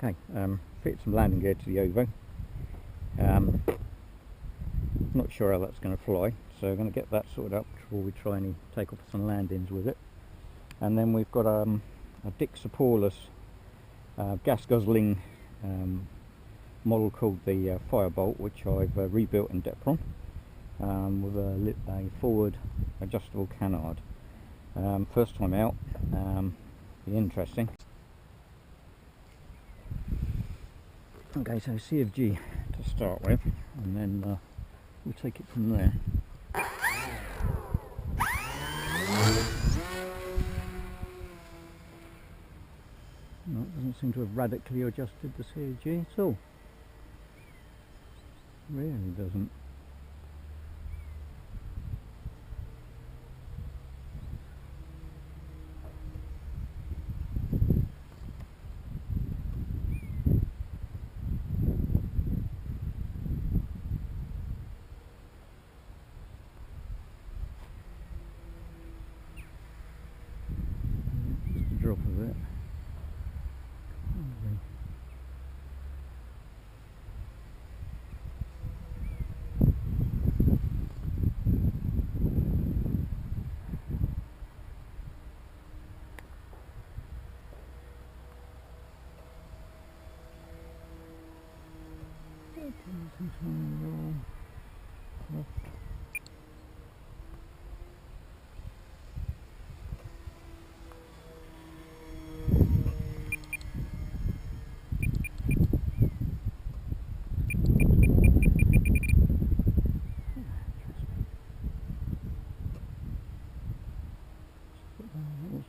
Okay, fitted some landing gear to the OVO. Not sure how that's going to fly, so I'm going to get that sorted out before we try any takeoffs and landings with it. And then we've got a Dick Supportless gas guzzling model called the Firebolt, which I've rebuilt in Depron with a forward adjustable canard. First time out, be interesting. Okay, so CofG to start with, and then we'll take it from there. No, it doesn't seem to have radically adjusted the CofG at all. Really doesn't. Just a drop of it.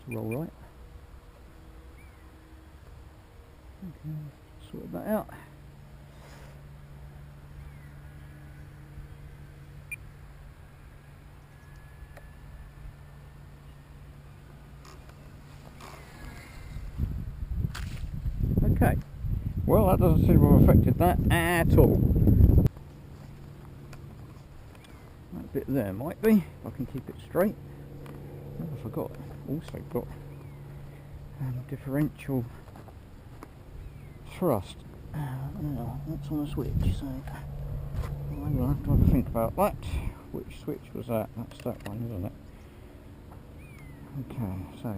Roll right. Okay, sort that out. Okay, well, that doesn't seem to have affected that at all. That bit there might be, if I can keep it straight. Oh, I forgot, also got differential thrust. That's on a switch, so I will have to have a think about that. Which switch was that? That's that one, isn't it? Okay, so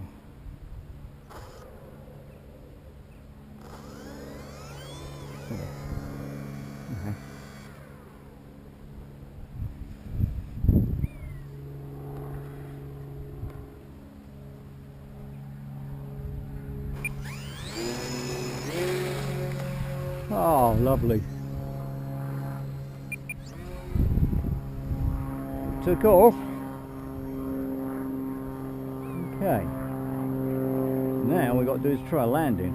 okay. Oh, lovely. It took off. Okay. Now we've got to do is try a landing.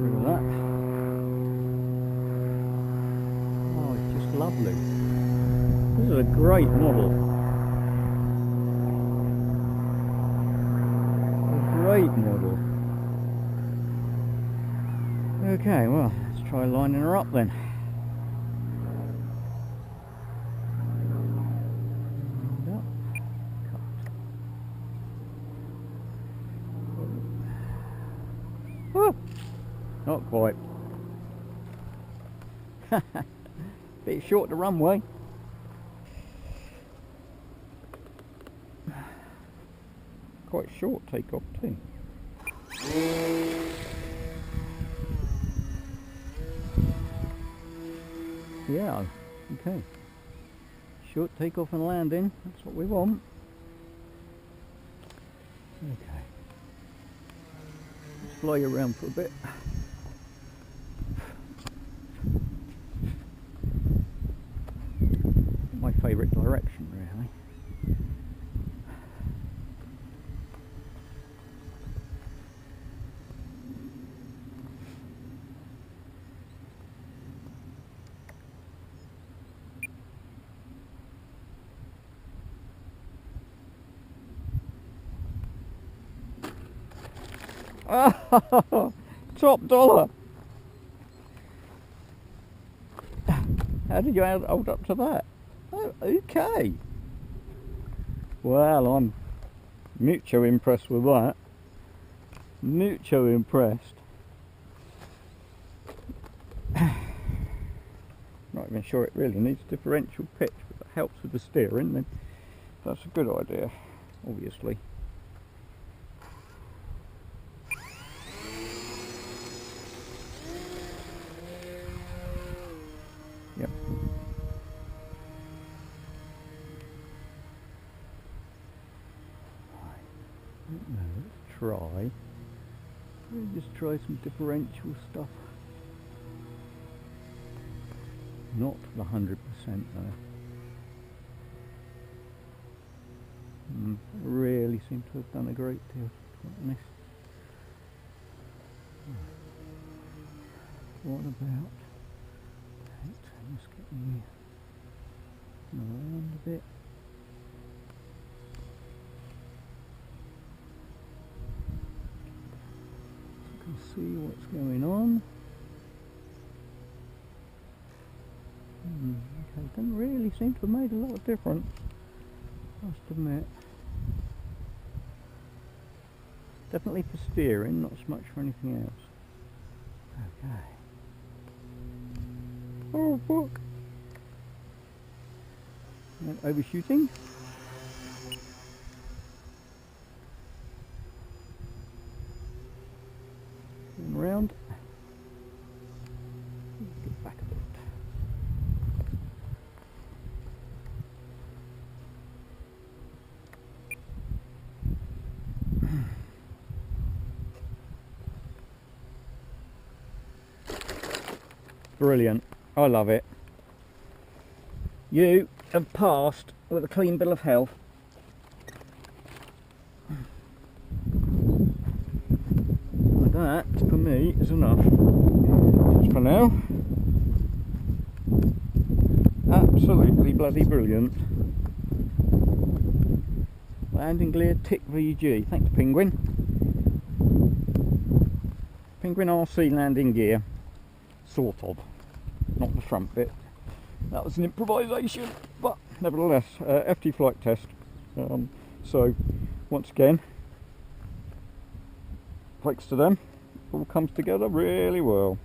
Look at that. Oh, it's just lovely. This is a great model. Great model. Okay, well, let's try lining her up then. Woo! Not quite. Bit short the runway. Quite short takeoff too. Yeah, okay. Short takeoff and landing, that's what we want. Okay. Let's fly you around for a bit. My favourite direction, really. Oh, top dollar. How did you hold up to that? Oh, okay. Well, I'm Mucho impressed with that. Mucho impressed. Not even sure it really needs differential pitch, but that helps with the steering, then that's a good idea, obviously. Yep. Let's try. We'll just try some differential stuff. Not the 100% though. Really seem to have done a great deal, to be honest. What about? Let's get me around a bit. So I can see what's going on. Okay, doesn't really seem to have made a lot of difference, I must admit. Definitely for steering, not so much for anything else. Okay. Oh, fuck! Overshooting. Going round. Get back a bit. Brilliant. I love it. You have passed with a clean bill of health. And that, for me, is enough. Just for now. Absolutely bloody brilliant. Landing gear tick VG. Thanks, Penguin. Penguin RC landing gear. Sort of. Not the front bit. That was an improvisation, but nevertheless, FT Flite Test. So, once again, thanks to them, all comes together really well.